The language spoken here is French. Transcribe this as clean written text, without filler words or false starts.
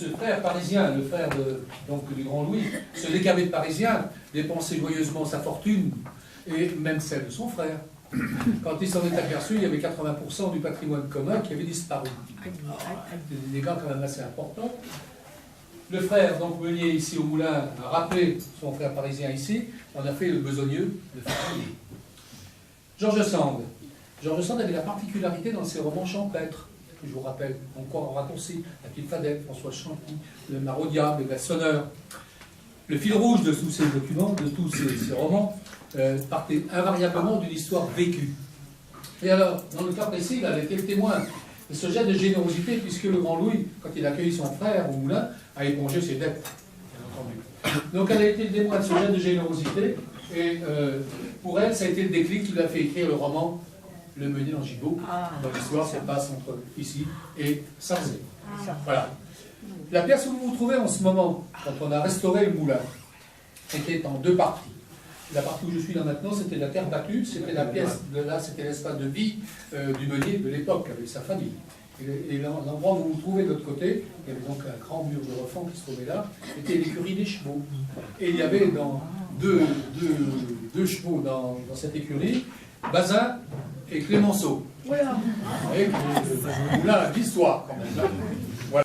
ce frère parisien, le frère du grand Louis, ce décavé de parisien, dépensait joyeusement sa fortune, et même celle de son frère. Quand il s'en est aperçu, il y avait 80% du patrimoine commun qui avait disparu. Des dégâts quand même assez importants. Le frère, donc meunier ici au moulin, a rappelé son frère parisien ici, on a fait le besogneux de famille. George Sand. George Sand avait la particularité dans ses romans champêtres, que je vous rappelle, encore en raccourci, La Petite Fadette, François Champy, Le Maraudiard, Le Glaçonneur. Le fil rouge de tous ces documents, de tous ces romans, partait invariablement d'une histoire vécue. Et alors, dans le cas précis, il avait été témoin de ce geste de générosité, puisque le grand Louis, quand il a accueilli son frère au moulin, a épongé ses dettes, bien entendu. Donc elle a été témoin de ce geste de générosité, et pour elle, ça a été le déclic qui lui a fait écrire le roman Le Meunier en Gigot, dont l'histoire se passe entre ici et Sarzay. Voilà. La pièce où vous vous trouvez en ce moment, quand on a restauré le moulin, était en deux parties. La partie où je suis là maintenant, c'était la terre battue, c'était la pièce, là c'était l'espace de vie du meunier de l'époque, avec sa famille. Et l'endroit où vous vous trouvez de l'autre côté, il y avait donc un grand mur de refend qui se trouvait là, c'était l'écurie des chevaux. Et il y avait deux chevaux dans cette écurie, Bazin et Clémenceau. Voilà. Et le moulin a l'histoire quand même. Voilà.